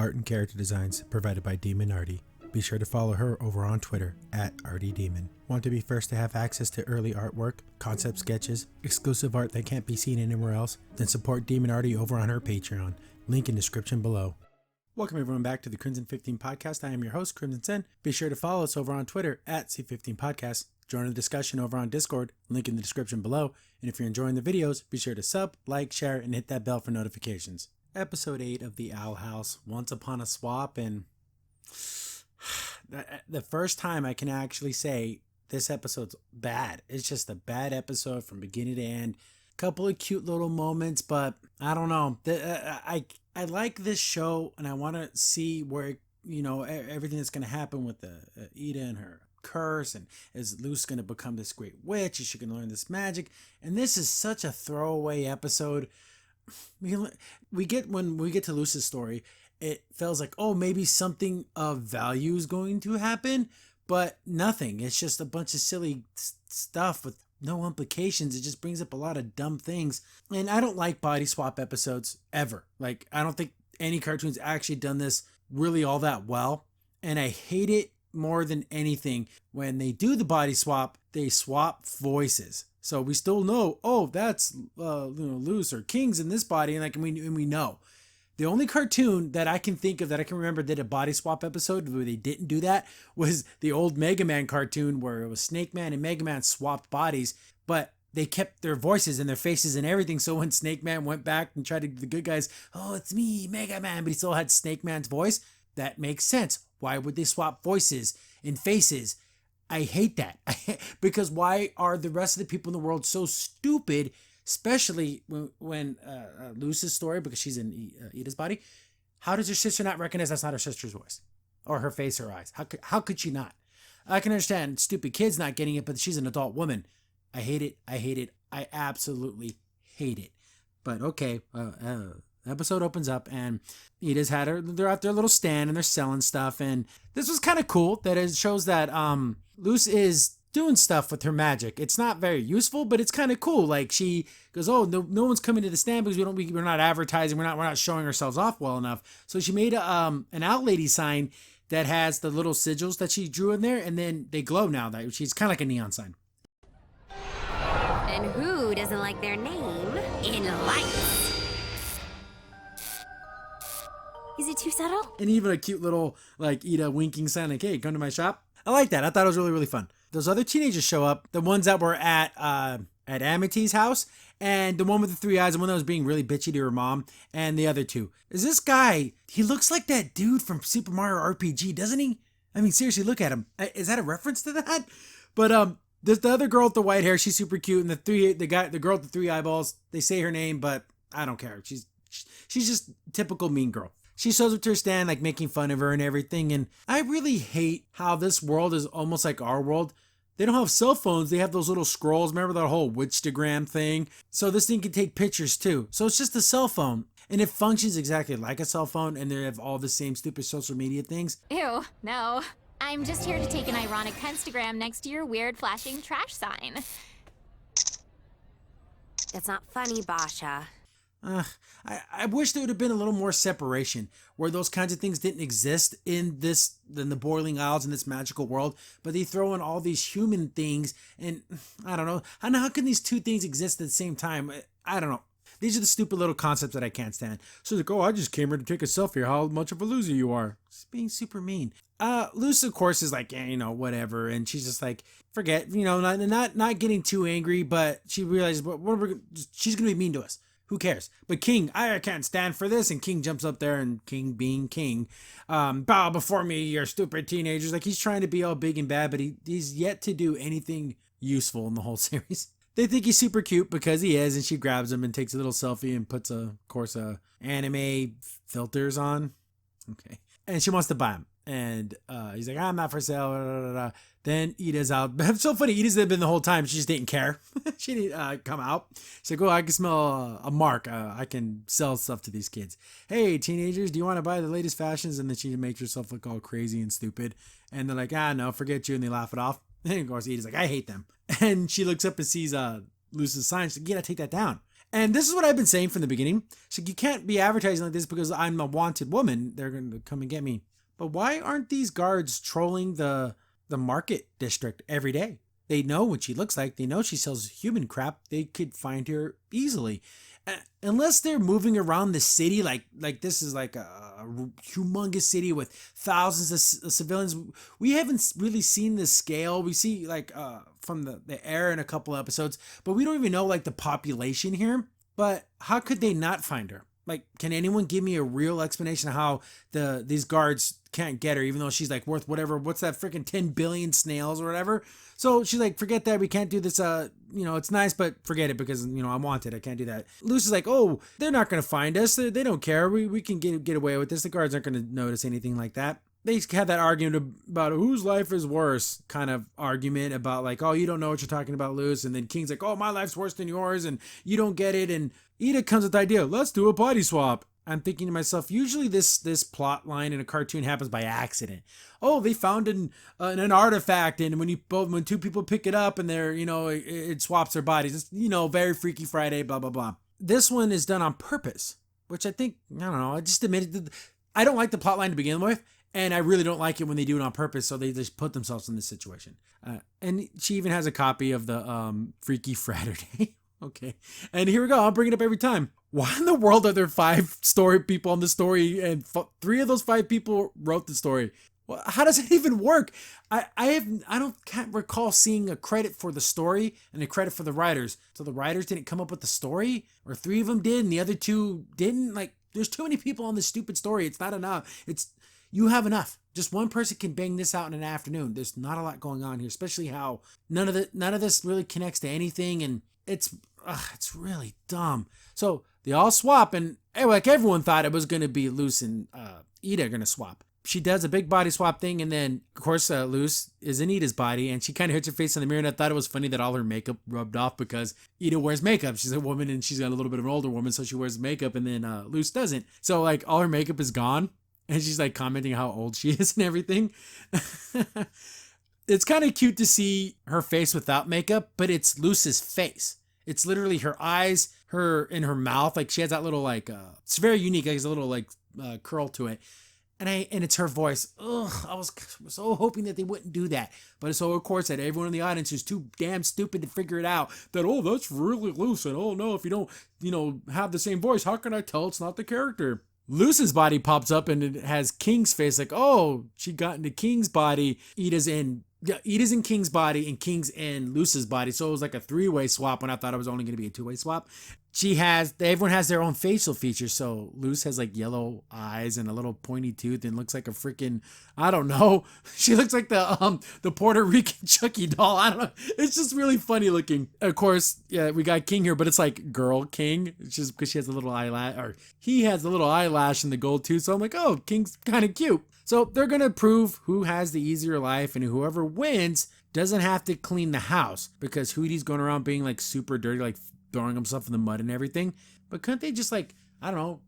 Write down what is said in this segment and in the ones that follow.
art and character designs provided by Demon Artie. Be sure to follow her over on Twitter at ArtieDemon. Want to be first to have access to early artwork, concept sketches, exclusive art that can't be seen anywhere else? Then support Demon Artie over on her Patreon. Link in description below. Welcome everyone back to the Crimson 15 Podcast. I am your host, Crimson Sen. Be sure to follow us over on Twitter at C15 Podcast. Join the discussion over on Discord, link in the description below. And if you're enjoying the videos, be sure to sub, like, share, and hit that bell for notifications. Episode 8 of The Owl House, Once Upon a Swap, and the first time I can actually say this episode's bad. It's just a bad episode from beginning to end. Couple of cute little moments, but I don't know. I like this show, and I want to see where, you know, everything that's going to happen with the Ida and her curse, and is Luce going to become this great witch? Is she going to learn this magic? And this is such a throwaway episode. When we get to Luce's story, it feels like, oh, maybe something of value is going to happen, but nothing. It's just a bunch of silly stuff with no implications. It just brings up a lot of dumb things. And I don't like body swap episodes ever. Like, I don't think any cartoon's actually done this really all that well. And I hate it more than anything when they do the body swap, they swap voices. So we still know, oh, that's Luce or King's in this body, and we know. The only cartoon that I can think of that I can remember did a body swap episode where they didn't do that was the old Mega Man cartoon where it was Snake Man and Mega Man swapped bodies, but they kept their voices and their faces and everything. So when Snake Man went back and tried to the good guys, oh, it's me, Mega Man, but he still had Snake Man's voice. That makes sense. Why would they swap voices and faces? I hate that. Because why are the rest of the people in the world so stupid? Especially when Luce's story, because she's in Ida's body. How does her sister not recognize that's not her sister's voice? Or her face or eyes? How could she not? I can understand stupid kids not getting it, but she's an adult woman. I hate it. I absolutely hate it. But okay, episode opens up and Ida's they're at their little stand and they're selling stuff. And this was kind of cool that it shows that Luce is doing stuff with her magic. It's not very useful, but it's kind of cool. Like, she goes, oh, no one's coming to the stand because we're not advertising, we're not showing ourselves off well enough. So she made an Out Lady sign that has the little sigils that she drew in there, and then they glow now. That she's kind of like a neon sign. And who doesn't like their name in lights? Is it too subtle? And even a cute little like Ida winking sign, like, hey, come to my shop. I like that. I thought it was really, really fun. Those other teenagers show up, the ones that were at Amity's house, and the one with the three eyes, the one that was being really bitchy to her mom, and the other two. Is this guy, he looks like that dude from Super Mario RPG, doesn't he? I mean, seriously, look at him. Is that a reference to that? But there's the other girl with the white hair, she's super cute, and the girl with the three eyeballs, they say her name, but I don't care. She's just typical mean girl. She shows up to her stand, like, making fun of her and everything. And I really hate how this world is almost like our world. They don't have cell phones. They have those little scrolls. Remember that whole Witchstagram thing? So this thing can take pictures too. So it's just a cell phone. And it functions exactly like a cell phone. And they have all the same stupid social media things. Ew, no. I'm just here to take an ironic Instagram next to your weird flashing trash sign. That's not funny, Basha. I wish there would have been a little more separation where those kinds of things didn't exist in the Boiling Isles in this magical world, but they throw in all these human things, and I don't know. And how can these two things exist at the same time? I don't know. These are the stupid little concepts that I can't stand. So like, oh, I just came here to take a selfie. How much of a loser you are. Just being super mean. Luce, of course, is like, you know, whatever. And she's just like, forget, you know, not getting too angry, but she realizes, she's going to be mean to us. Who cares? But King, I can't stand for this. And King jumps up there, and King being King, bow before me, you stupid teenagers. Like, he's trying to be all big and bad, but he's yet to do anything useful in the whole series. They think he's super cute because he is, and she grabs him and takes a little selfie and puts, of course, anime filters on. Okay. And she wants to buy him. And he's like, I'm not for sale. Blah, blah, blah. Then Ida's out. It's so funny. Ida's been the whole time. She just didn't care. She didn't come out. She's like, oh, I can smell a mark. I can sell stuff to these kids. Hey, teenagers, do you want to buy the latest fashions? And then she makes herself look all crazy and stupid. And they're like, no, forget you. And they laugh it off. And of course, Ida's like, I hate them. And she looks up and sees Luce's sign. She's like, you gotta take that down. And this is what I've been saying from the beginning. She's like, you can't be advertising like this because I'm a wanted woman. They're going to come and get me. But why aren't these guards trolling the market district every day? They know what she looks like. They know she sells human crap. They could find her easily. Unless they're moving around the city, like this is like a humongous city with thousands of civilians. We haven't really seen the scale. We see like from the air in a couple episodes, but we don't even know like the population here. But how could they not find her? Like, can anyone give me a real explanation of how these guards can't get her, even though she's like worth whatever? What's that freaking 10 billion snails or whatever? So she's like, forget that. We can't do this. It's nice, but forget it because, I'm wanted. I can't do that. Luce is like, oh, they're not going to find us. They don't care. We can get away with this. The guards aren't going to notice anything like that. They had that argument about whose life is worse kind of argument about like, oh, you don't know what you're talking about, Luce. And then King's like, oh, my life's worse than yours and you don't get it. And Ida comes with the idea, let's do a body swap. I'm thinking to myself, usually this plot line in a cartoon happens by accident. Oh, they found an artifact, and when two people pick it up and they're, it swaps their bodies. It's, very Freaky Friday, blah, blah, blah. This one is done on purpose, which I think, I don't know, I just admitted I don't like the plot line to begin with. And I really don't like it when they do it on purpose, so they just put themselves in this situation. And she even has a copy of the Freaky Friday. Okay. And here we go. I'll bring it up every time. Why in the world are there 5 story people on the story and 3 of those 5 people wrote the story? Well, how does it even work? Can't recall seeing a credit for the story and a credit for the writers. So the writers didn't come up with the story, or 3 of them did and the other 2 didn't. Like, there's too many people on this stupid story. It's not enough. You have enough. Just one person can bang this out in an afternoon. There's not a lot going on here, especially how none of this really connects to anything, and it's really dumb. So they all swap, and like everyone thought it was going to be Luce and Ida going to swap. She does a big body swap thing, and then of course Luce is in Ida's body, and she kind of hits her face in the mirror. And I thought it was funny that all her makeup rubbed off because Ida wears makeup. She's a woman, and she's got a little bit of an older woman, so she wears makeup, and then Luce doesn't. So like all her makeup is gone. And she's like commenting how old she is and everything. It's kind of cute to see her face without makeup, but it's Luce's face. It's literally her eyes, her in her mouth. Like she has that little it's very unique. Like, there's a little curl to it. And it's her voice. Ugh, I was so hoping that they wouldn't do that. But so of course that everyone in the audience is too damn stupid to figure it out. That, oh, that's really Luce. And oh no, if you don't, have the same voice, how can I tell it's not the character? Luce's body pops up and it has King's face. Like, oh, she got into King's body. Ida's in King's body and King's in Luce's body. So it was like a 3-way swap when I thought it was only going to be a 2-way swap. Everyone has their own facial features. So Luce has like yellow eyes and a little pointy tooth and looks like a freaking, I don't know. She looks like the Puerto Rican Chucky doll. I don't know. It's just really funny looking. Of course, yeah, we got King here, but it's like girl King. It's just because she has a little eyelash, or he has a little eyelash in the gold tooth. So I'm like, oh, King's kind of cute. So they're going to prove who has the easier life, and whoever wins doesn't have to clean the house, because Hootie's going around being like super dirty, like throwing himself in the mud and everything. But couldn't they just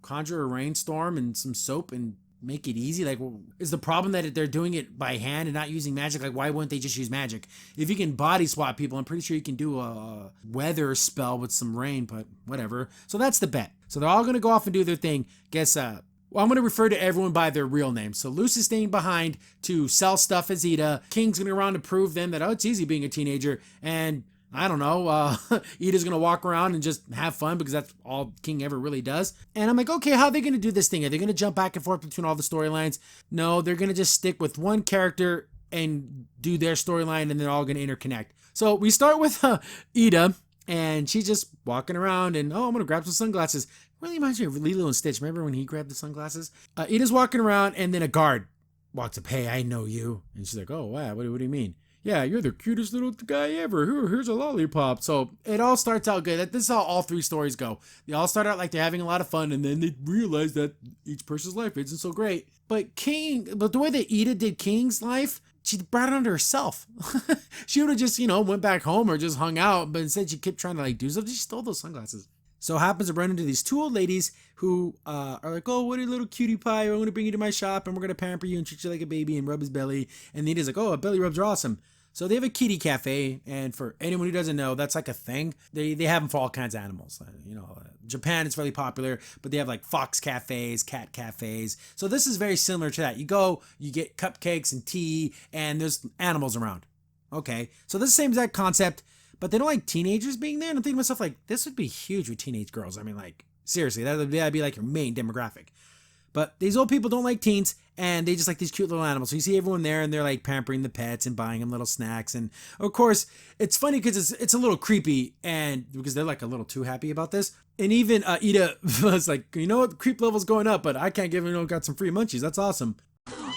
conjure a rainstorm and some soap and make it easy? Like, is the problem that they're doing it by hand and not using magic? Like, why wouldn't they just use magic? If you can body swap people, I'm pretty sure you can do a weather spell with some rain, but whatever. So that's the bet. So they're all going to go off and do their thing. I'm going to refer to everyone by their real names. So Luce is staying behind to sell stuff as Ida. King's going to go around to prove them that, oh, it's easy being a teenager. And I don't know, Ida's going to walk around and just have fun because that's all King ever really does. And I'm like, okay, how are they going to do this thing? Are they going to jump back and forth between all the storylines? No, they're going to just stick with one character and do their storyline, and they're all going to interconnect. So we start with Ida, and she's just walking around and, oh, I'm going to grab some sunglasses. Really reminds me of Lilo and Stitch. Remember when he grabbed the sunglasses? Ida's walking around, and then a guard walks up. Hey, I know you. And she's like, oh, wow, what do you mean? Yeah, you're the cutest little guy ever. Here's a lollipop. So it all starts out good. This is how all 3 stories go. They all start out like they're having a lot of fun, and then they realize that each person's life isn't so great. But the way that Ida did King's life, she brought it onto herself. She would have just, went back home or just hung out, but instead she kept trying to do something. She stole those sunglasses. So happens to run into these 2 old ladies who are like, oh, what a little cutie pie. I'm going to bring you to my shop, and we're going to pamper you and treat you like a baby and rub his belly. And Ida's like, oh, belly rubs are awesome. So they have a kitty cafe, and for anyone who doesn't know, that's like a thing. They have them for all kinds of animals. Japan is really popular, but they have like fox cafes, cat cafes. So this is very similar to that. You go, you get cupcakes and tea, and there's animals around. Okay, so this is the same exact concept, but they don't like teenagers being there. And I'm thinking to myself, like, this would be huge with teenage girls. I mean, like, seriously, that'd be like your main demographic. But these old people don't like teens, and they just like these cute little animals. So you see everyone there, and they're like pampering the pets and buying them little snacks. And of course, it's funny because it's a little creepy, and because they're like a little too happy about this. And even Ida was like, you know what, creep level's going up, but I can't give him, got some free munchies. That's awesome.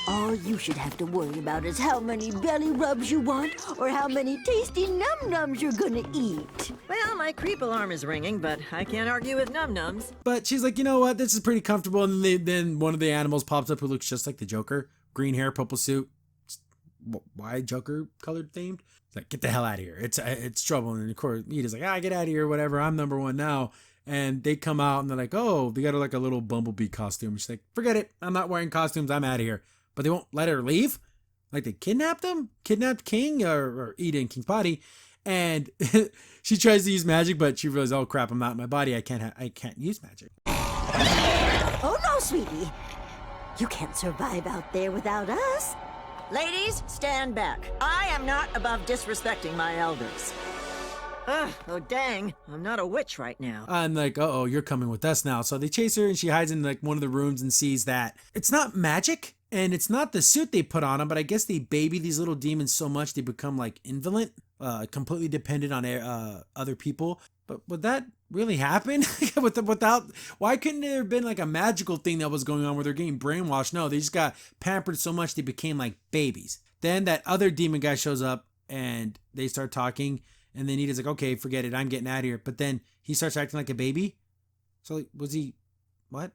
All you should have to worry about is how many belly rubs you want or how many tasty num-nums you're gonna eat. Well, my creep alarm is ringing, but I can't argue with num-nums. But she's like, you know what, this is pretty comfortable. And then one of the animals pops up who looks just like the Joker. Green hair, purple suit. Why Joker colored themed? It's like, get the hell out of here. It's trouble. And of course, Ida's like, get out of here, whatever. I'm number one now. And they come out and they're like, oh, they got like a little bumblebee costume. She's like, forget it. I'm not wearing costumes. I'm out of here. But they won't let her leave. Like they kidnapped King or Ida and King's body. And she tries to use magic, but she realizes, oh crap, I'm not in my body. I can't use magic. Oh no, sweetie. You can't survive out there without us. Ladies, stand back. I am not above disrespecting my elders. Oh dang, I'm not a witch right now. I'm like, uh-oh, you're coming with us now. So they chase her and she hides in like one of the rooms and sees that it's not magic and it's not the suit they put on them, but I guess they baby these little demons so much they become like invalid, completely dependent on other people. But would that really happen? Without, why couldn't there have been like a magical thing that was going on where they're getting brainwashed? No, they just got pampered so much they became like babies. Then that other demon guy shows up and they start talking. And then Ida's like, okay, forget it. I'm getting out of here. But then he starts acting like a baby. So like, was he, what?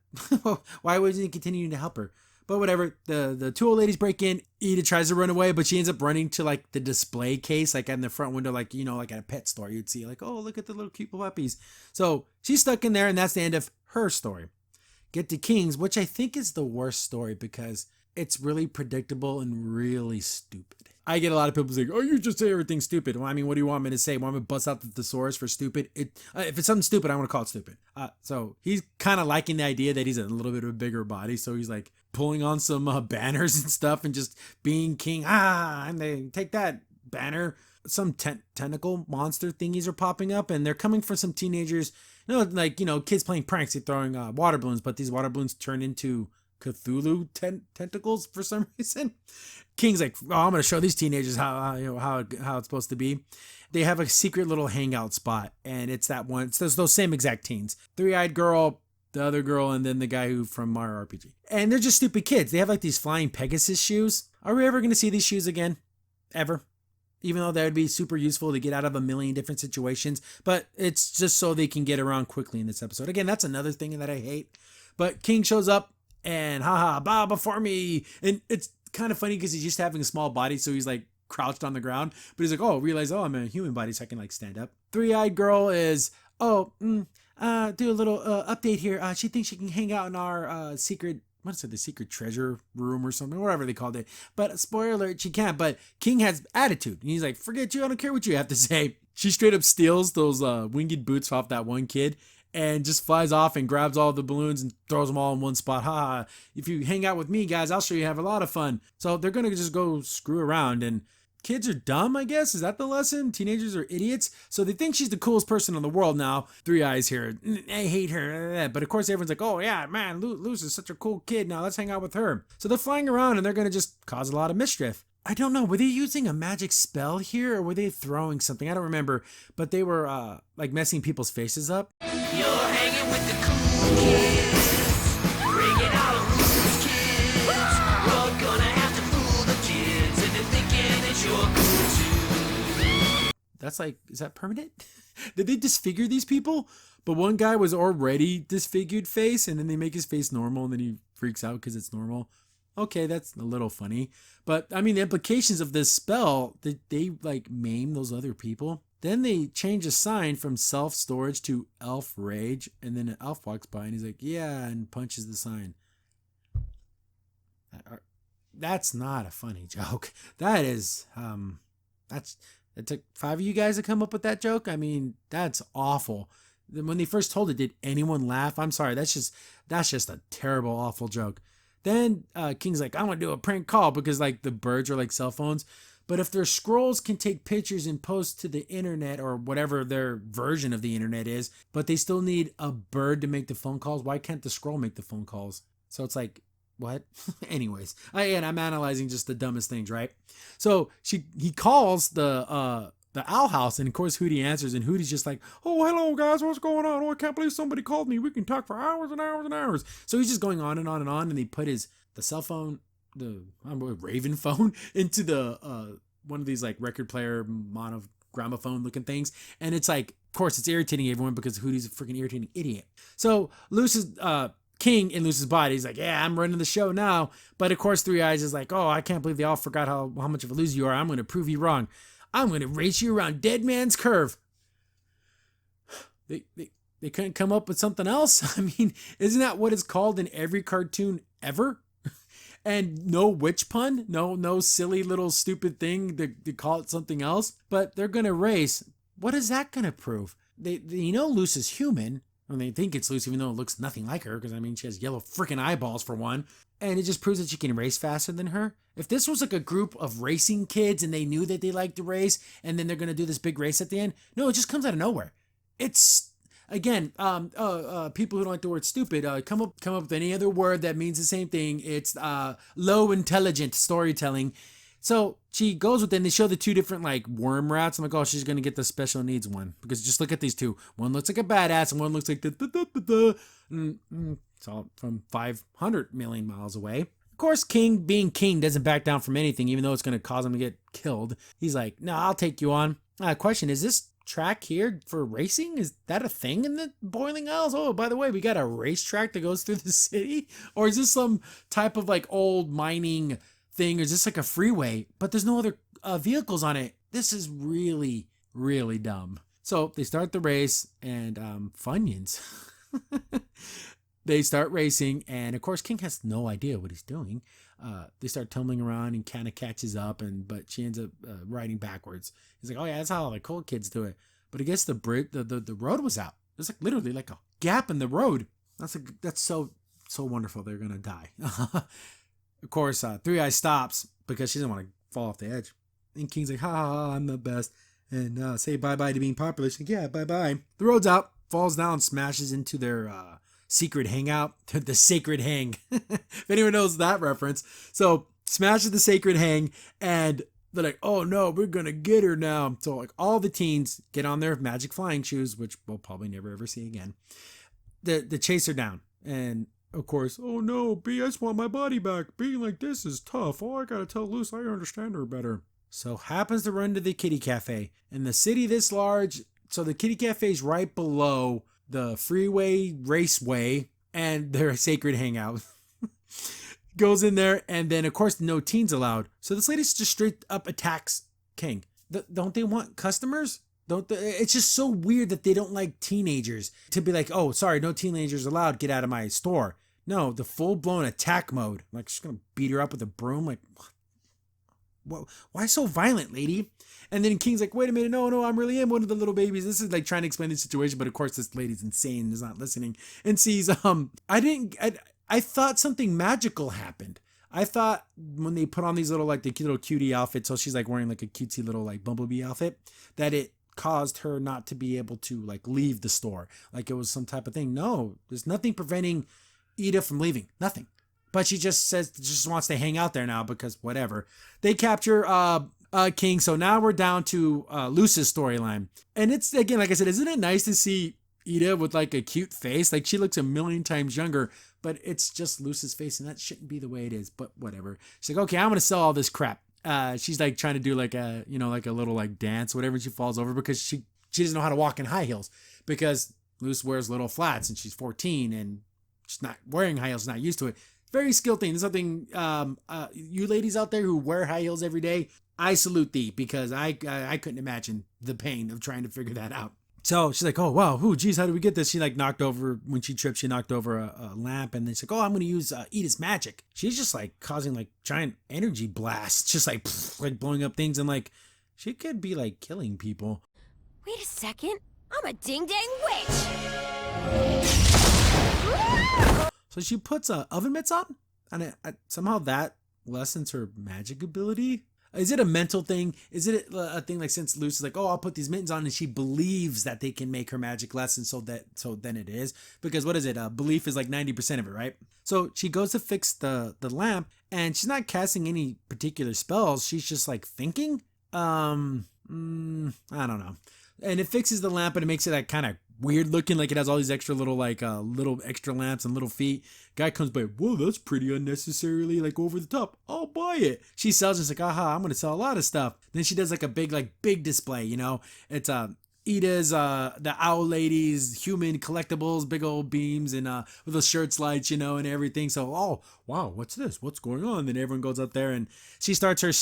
Why wasn't he continuing to help her? But whatever. The two old ladies break in. Ida tries to run away, but she ends up running to like the display case, like in the front window, like, like at a pet store. You'd see like, oh, look at the little cute puppies. So she's stuck in there, and that's the end of her story. Get to King's, which I think is the worst story because it's really predictable and really stupid. I get a lot of people saying, oh, you just say everything's stupid. Well, I mean, what do you want me to say? Want me to bust out the thesaurus for stupid? If it's something stupid, I want to call it stupid. So he's kind of liking the idea that he's a little bit of a bigger body. So he's like pulling on some banners and stuff and just being king. And they take that banner. Some tentacle monster thingies are popping up and they're coming from some teenagers. Kids playing pranks. They're throwing water balloons, but these water balloons turn into Cthulhu tentacles for some reason. King's like, oh, I'm gonna show these teenagers how it's supposed to be. They have a secret little hangout spot, and it's that one. It's those same exact teens. Three-eyed girl, the other girl, and then the guy who from Mario RPG. And they're just stupid kids. They have like these flying Pegasus shoes. Are we ever gonna see these shoes again? Ever? Even though that would be super useful to get out of a million different situations, but it's just so they can get around quickly in this episode. Again, that's another thing that I hate. But King shows up. And bow before me. And it's kind of funny because he's just having a small body, so he's like crouched on the ground. But he's like, I'm a human body, so I can like stand up. Three-eyed girl is, do a little update here. She thinks she can hang out in our secret, the secret treasure room or something, whatever they called it. But spoiler alert, she can't. But King has attitude. And he's like, forget you, I don't care what you have to say. She straight up steals those winged boots off that one kid. And just flies off and grabs all the balloons and throws them all in one spot. If you hang out with me, guys, I'll show you have a lot of fun. So they're going to just go screw around. And kids are dumb, I guess. Is that the lesson? Teenagers are idiots. So they think she's the coolest person in the world now. Three Eyes here. I hate her. But of course, everyone's like, oh, yeah, man, Luz is such a cool kid. Now let's hang out with her. So they're flying around and they're going to just cause a lot of mischief. I don't know. Were they using a magic spell here or were they throwing something? I don't remember. But they were like messing people's faces up. You're hanging with the cool kids, bringing out loose kids. You're gonna have to fool the kids into thinking that you're cool too. That's like, is that permanent? Did they disfigure these people? But one guy was already disfigured face and then they make his face normal and then he freaks out because it's normal. Okay, that's a little funny. But, I mean, the implications of this spell, did they, like, maim those other people? Then they change a sign from self-storage to elf rage. And then an elf walks by and he's like, yeah, and punches the sign. That's not a funny joke. That is it took 5 of you guys to come up with that joke. I mean, that's awful. When they first told it, did anyone laugh? I'm sorry, that's just a terrible, awful joke. Then King's like, I'm gonna do a prank call because like the birds are like cell phones. But if their scrolls can take pictures and post to the internet or whatever their version of the internet is, but they still need a bird to make the phone calls, why can't the scroll make the phone calls? So it's like, what? Anyways, and I'm analyzing just the dumbest things, right? So he calls the owl house, and of course Hootie answers, and Hootie's just like, oh, hello guys, what's going on? Oh, I can't believe somebody called me. We can talk for hours and hours and hours. So he's just going on and on and on, and they put the cell phone, the Raven phone, into the one of these like record player mono gramophone looking things, and it's like, of course it's irritating everyone because Hootie's a freaking irritating idiot. So Luce's King in Luce's body, he's like, yeah, I'm running the show now. But of course Three Eyes is like, oh, I can't believe they all forgot how much of a loser you are. I'm going to prove you wrong. I'm going to race you around Dead Man's Curve. They couldn't come up with something else. I mean, isn't that what it's called in every cartoon ever? And no witch pun, no silly little stupid thing to call it something else. But they're going to race. What is that going to prove? They Luce is human. And they think it's Luce, even though it looks nothing like her, because I mean, she has yellow freaking eyeballs for one. And it just proves that she can race faster than her. If this was like a group of racing kids and they knew that they liked to race, and then they're going to do this big race at the end, no, it just comes out of nowhere. It's, again, people who don't like the word stupid, come up with any other word that means the same thing. It's low intelligent storytelling. So she goes with it, and they show the two different like worm rats. I'm like, oh, she's gonna get the special needs one, because just look at these two. One looks like a badass, and one looks like it's all from 500 million miles away. Of course, King, being King, doesn't back down from anything, even though it's gonna cause him to get killed. He's like, no, I'll take you on. Question: is this track here for racing? Is that a thing in the Boiling Isles? Oh, by the way, we got a racetrack that goes through the city, or is this some type of like old mining thing, or is this like a freeway, but there's no other vehicles on it? This is really, really dumb. So they start the race, and Funyuns, they start racing, and of course King has no idea what he's doing. They start tumbling around, and kind of catches up, but she ends up riding backwards. He's like, oh yeah, that's how all the cool kids do it. But I guess the road was out. There's like literally like a gap in the road. That's so wonderful. They're gonna die. Of course, Three Eyes stops because she doesn't want to fall off the edge. And King's like, ha ha ha, I'm the best. And say bye-bye to being popular. She's like, yeah, bye-bye. The road's out, falls down, smashes into their secret hangout, the Sacred Hang. If anyone knows that reference. So, smashes the Sacred Hang, and they're like, oh no, we're going to get her now. So, like, all the teens get on their magic flying shoes, which we'll probably never ever see again. They chase her down, and of course, oh no, B, I just want my body back. Being like this is tough. Oh, I gotta tell Luce I understand her better. So happens to run to the kitty cafe. In the city this large, so the kitty cafe is right below the freeway raceway and their sacred hangout. Goes in there, and then of course no teens allowed. So this lady just straight up attacks King. Don't they want customers? It's just so weird that they don't like teenagers to be like, oh, sorry, no teenagers allowed, get out of my store. No, the full-blown attack mode. Like, she's going to beat her up with a broom. Like, what? Why so violent, lady? And then King's like, wait a minute, no, I really am one of the little babies. This is like trying to explain the situation, but of course this lady's insane and is not listening. And sees, I thought something magical happened. I thought when they put on these little, like, the little cutie outfits, so she's like wearing like a cutesy little like bumblebee outfit, that it caused her not to be able to like leave the store. Like it was some type of thing. No, there's nothing preventing Ida from leaving. Nothing. But she just wants to hang out there now because whatever. They capture King. So now we're down to Luce's storyline. And it's, again, like I said, isn't it nice to see Ida with like a cute face? Like she looks a million times younger, but it's just Luce's face, and that shouldn't be the way it is, but whatever. She's like, okay, I'm going to sell all this crap. She's like trying to do like a, like a little like dance, whatever. She falls over because she doesn't know how to walk in high heels, because Luce wears little flats and she's 14 and she's not wearing high heels, not used to it. Very skilled thing. There's something, you ladies out there who wear high heels every day, I salute thee, because I couldn't imagine the pain of trying to figure that out. So she's like, oh, wow, geez, how did we get this? She like knocked over, when she tripped, she knocked over a lamp, and then she's like, oh, I'm going to use Ida's magic. She's just like causing like giant energy blasts, just like blowing up things, and like She could be like killing people. Wait a second. I'm a ding-dang witch! So she puts oven mitts on, and somehow that lessens her magic ability. Is it a mental thing? Is it a thing like since Lucy's like, oh, I'll put these mittens on, and she believes that they can make her magic lessen, so then it is? Because what is it? Belief is like 90% of it, right? So she goes to fix the lamp, and she's not casting any particular spells. She's just like thinking. I don't know. And it fixes the lamp, and it makes it like kind of weird looking, like it has all these extra little little extra lamps and little feet. Guy comes by, whoa, that's pretty unnecessarily like over the top. I'll buy it. She sells it. It's like, aha, I'm gonna sell a lot of stuff. Then she does like a big display, you know. It's Ida's the Owl Lady's human collectibles, big old beams, and with the shirts lights, you know, and everything. So, oh wow, what's this? What's going on? Then everyone goes up there and she starts her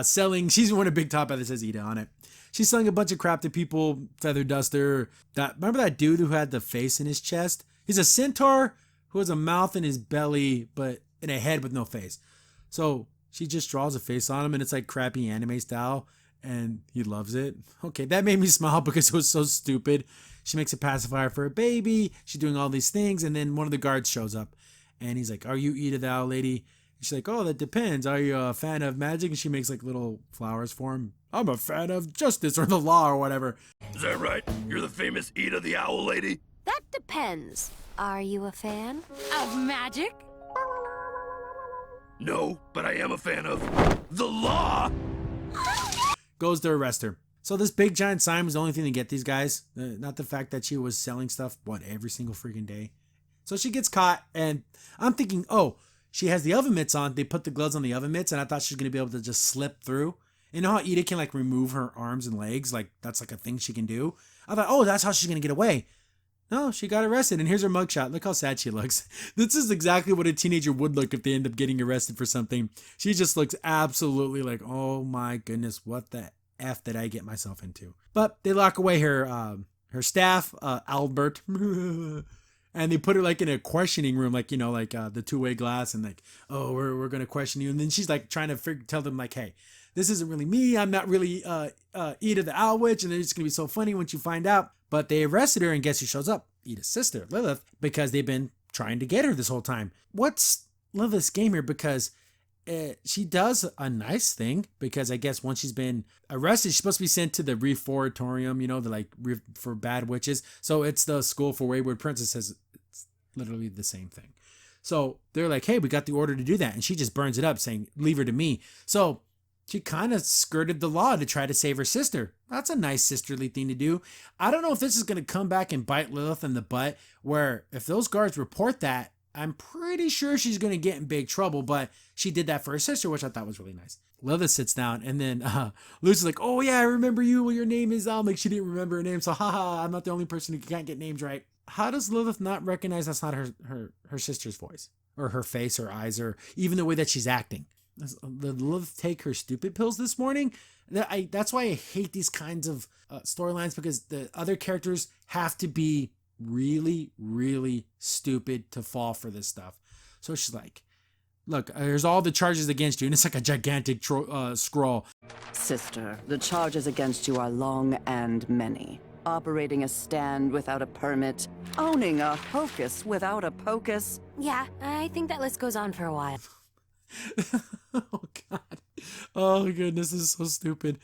selling. She's wearing a big top hat that says Ida on it. She's selling a bunch of crap to people. Feather duster. Remember that dude who had the face in his chest? He's a centaur who has a mouth in his belly, but in a head with no face. So she just draws a face on him, and it's like crappy anime style, and he loves it. Okay, that made me smile because it was so stupid. She makes a pacifier for a baby. She's doing all these things, and then one of the guards shows up, and he's like, "Are you Ida the Owl Lady?" She's like, "Oh, that depends. Are you a fan of magic?" And she makes like little flowers for him. "I'm a fan of justice or the law or whatever." Is that right? You're the famous Ida the Owl Lady? That depends. Are you a fan of magic? No, but I am a fan of the law. Goes to arrest her. So this big giant sign was the only thing to get these guys. Not the fact that she was selling stuff, every single freaking day. So she gets caught, and I'm thinking, oh, she has the oven mitts on. They put the gloves on the oven mitts, and I thought she was going to be able to just slip through. You know how Ida can like remove her arms and legs? Like that's like a thing she can do. I thought, oh, that's how she's going to get away. No, she got arrested, and here's her mugshot. Look how sad she looks. This is exactly what a teenager would look if they end up getting arrested for something. She just looks absolutely like, oh my goodness, what the F did I get myself into? But they lock away her staff, Albert, and they put her like in a questioning room, like, you know, like the two-way glass, and like, oh, we're going to question you. And then she's like trying to tell them like, hey, this isn't really me. I'm not really Ida the Owl Witch, and it's going to be so funny once you find out. But they arrested her, and guess who shows up? Ida's sister, Lilith, because they've been trying to get her this whole time. What's Lilith's game here? Because she does a nice thing, because I guess once she's been arrested, she's supposed to be sent to the Reformatorium, you know, the like for bad witches. So it's the school for wayward princesses. It's literally the same thing. So they're like, hey, we got the order to do that. And she just burns it up saying, leave her to me. So she kind of skirted the law to try to save her sister. That's a nice sisterly thing to do. I don't know if this is going to come back and bite Lilith in the butt, where if those guards report that, I'm pretty sure she's going to get in big trouble, but she did that for her sister, which I thought was really nice. Lilith sits down, and then Lucy's like, oh yeah, I remember you. Well, your name is, like she didn't remember her name, so haha, I'm not the only person who can't get names right. How does Lilith not recognize that's not her sister's voice, or her face, or eyes, or even the way that she's acting? Did Lilith take her stupid pills this morning? That's why I hate these kinds of storylines, because the other characters have to be really, really stupid to fall for this stuff. So she's like, look, there's all the charges against you, and it's like a gigantic scroll. Sister, the charges against you are long and many. Operating a stand without a permit, owning a hocus without a pocus. Yeah, I think that list goes on for a while. Oh god, oh goodness, this is so stupid.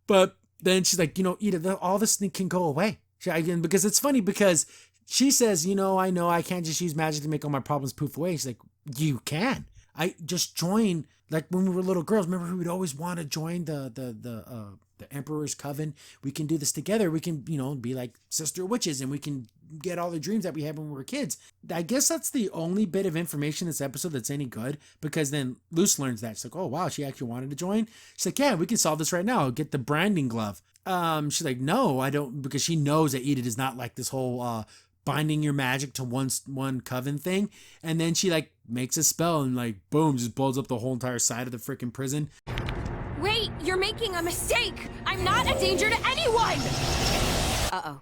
But then she's like, you know, Ida, all this thing can go away. Because it's funny, because she says, you know I can't just use magic to make all my problems poof away. She's like, you can. I just join, like when we were little girls, remember we would always want to join the Emperor's Coven. We can do this together. We can, you know, be like sister witches, and we can get all the dreams that we had when we were kids. I guess that's the only bit of information in this episode that's any good, because then Luce learns that. She's like, oh wow, she actually wanted to join. She's like, yeah, we can solve this right now. Get the branding glove. She's like, no, I don't, because she knows that Ida does not like this whole binding your magic to one coven thing. And then she like makes a spell, and like boom, just blows up the whole entire side of the freaking prison. Wait, you're making a mistake! I'm not a danger to anyone! Uh-oh.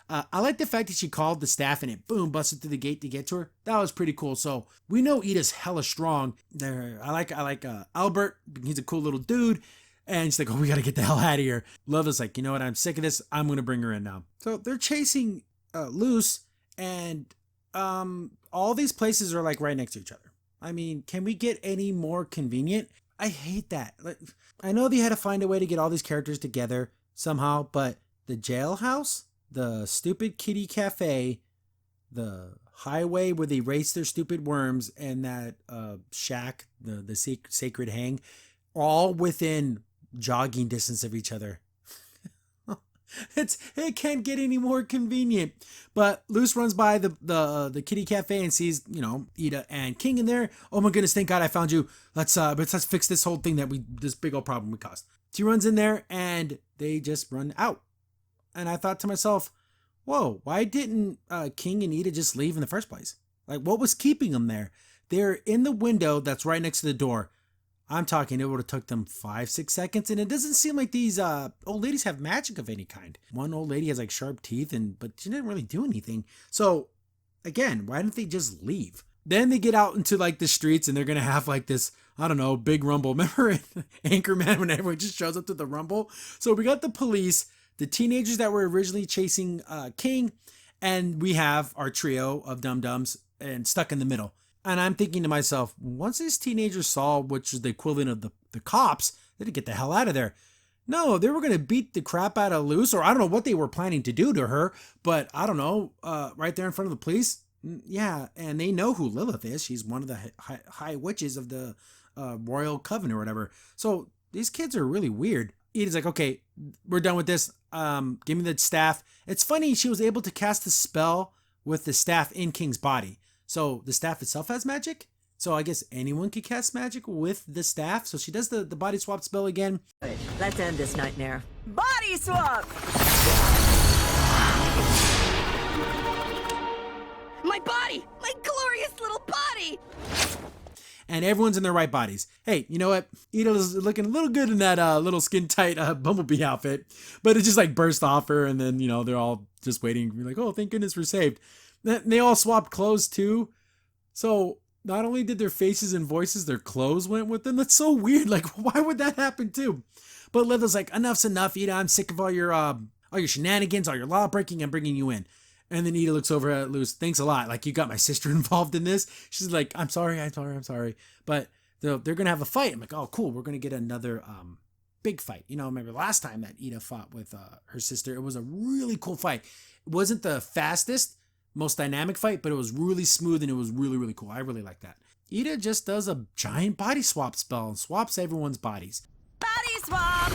I like the fact that she called the staff and it boom busted through the gate to get to her. That was pretty cool. So we know Ida's hella strong. There, I like Albert. He's a cool little dude. And she's like, oh, we got to get the hell out of here. Loveless like, you know what? I'm sick of this. I'm going to bring her in now. So they're chasing Luce, and all these places are like right next to each other. I mean, can we get any more convenient? I hate that. Like, I know they had to find a way to get all these characters together somehow, but the jailhouse, the stupid kitty cafe, the highway where they race their stupid worms, and that shack, the sacred hang, all within jogging distance of each other. It can't get any more convenient. But Luce runs by the kitty cafe and sees, you know, Ida and King in there. Oh my goodness, thank God I found you. Let's fix this whole thing this big old problem we caused. She runs in there and they just run out. And I thought to myself, whoa, why didn't King and Ida just leave in the first place? Like, what was keeping them there? They're in the window that's right next to the door. I'm talking, it would have took them 5-6 seconds, and it doesn't seem like these old ladies have magic of any kind. One old lady has like sharp teeth, but she didn't really do anything. So, again, why didn't they just leave? Then they get out into like the streets, and they're gonna have like this, I don't know, big rumble. Remember in Anchorman when everyone just shows up to the rumble? So we got the police, the teenagers that were originally chasing King, and we have our trio of dum-dums and stuck in the middle. And I'm thinking to myself, once these teenagers saw, which is the equivalent of the cops, they had to get the hell out of there. No, they were going to beat the crap out of Luce, or I don't know what they were planning to do to her, but I don't know, right there in front of the police. Yeah, and they know who Lilith is. She's one of the high witches of the Royal Coven or whatever. So these kids are really weird. Ida's like, okay, we're done with this. Give me the staff. It's funny, she was able to cast the spell with the staff in King's body. So the staff itself has magic. So I guess anyone could cast magic with the staff. So she does the body swap spell again. Let's end this nightmare. Body swap! My body! My glorious little body! And everyone's in their right bodies. Hey, you know what? Ida's looking a little good in that little skin tight Bumblebee outfit. But it just like burst off her. And then, you know, they're all just waiting. You're like, oh, thank goodness we're saved. They all swapped clothes too. So not only did their faces and voices, their clothes went with them. That's so weird. Like, why would that happen too? But Lilith's like, enough's enough, Ida. I'm sick of all your shenanigans, all your law breaking. I'm bringing you in. And then Ida looks over at Luce. Thanks a lot. Like, you got my sister involved in this. She's like, I'm sorry. But they're going to have a fight. I'm like, oh, cool. We're going to get another big fight. You know, remember last time that Ida fought with her sister, it was a really cool fight. It wasn't the fastest, most dynamic fight, but it was really smooth and it was really, really cool. I really like that. Ida just does a giant body swap spell and swaps everyone's bodies. Body swap!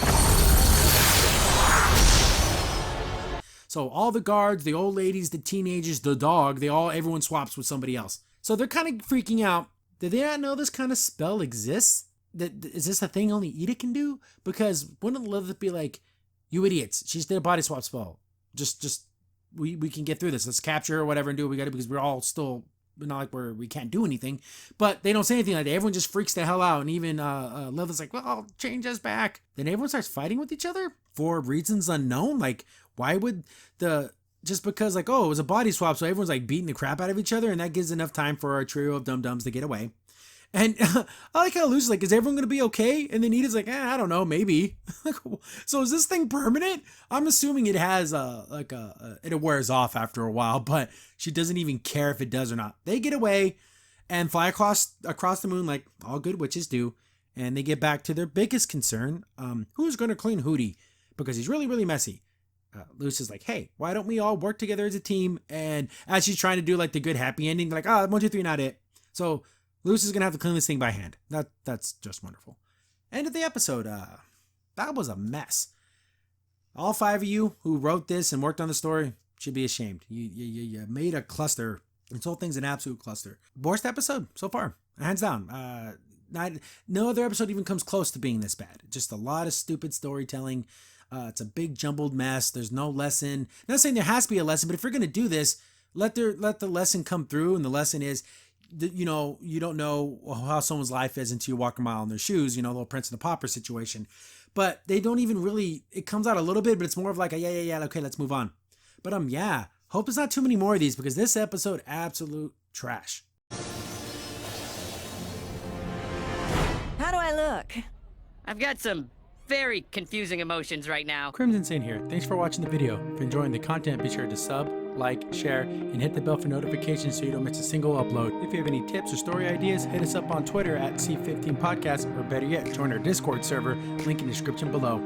So all the guards, the old ladies, the teenagers, the dog, everyone swaps with somebody else. So they're kind of freaking out. Did they not know this kind of spell exists? Is this a thing only Ida can do? Because wouldn't Lilith be like, you idiots, she's did a body swap spell. We can get through this. Let's capture her or whatever and do what we got to, because we're all still not like we can't do anything. But they don't say anything like that. Everyone just freaks the hell out. And even Lilith's like, well, I'll change us back. Then everyone starts fighting with each other for reasons unknown. Like, why would just because like, oh, it was a body swap, so everyone's like beating the crap out of each other, and that gives enough time for our trio of dum-dums to get away. And I like how Lucy's like, is everyone going to be okay? And then Ida's like, I don't know, maybe. So is this thing permanent? I'm assuming it has it wears off after a while, but she doesn't even care if it does or not. They get away and fly across the moon like all good witches do. And they get back to their biggest concern. Who's going to clean Hootie? Because he's really, really messy. Lucy's like, hey, why don't we all work together as a team? And as she's trying to do like the good happy ending, like, 1, 2, 3, not it. So Lucy's gonna have to clean this thing by hand. That's just wonderful. End of the episode. That was a mess. All 5 of you who wrote this and worked on the story should be ashamed. You made a cluster. This whole thing's an absolute cluster. Worst episode so far, hands down. No other episode even comes close to being this bad. Just a lot of stupid storytelling. It's a big jumbled mess. There's no lesson. Not saying there has to be a lesson, but if you're gonna do this, let the lesson come through. And the lesson is, you know, you don't know how someone's life is until you walk a mile in their shoes, you know, little Prince of the Pauper situation. But they don't even really, it comes out a little bit, but it's more of like, yeah, okay, let's move on. But yeah, hope it's not too many more of these because this episode, absolute trash. How do I look? I've got some very confusing emotions right now. Crimson Saint here. Thanks for watching the video. If you're enjoying the content, be sure to sub, like, share, and hit the bell for notifications so you don't miss a single upload. If you have any tips or story ideas, hit us up on Twitter at C15 Podcast, or better yet, join our Discord server, link in the description below.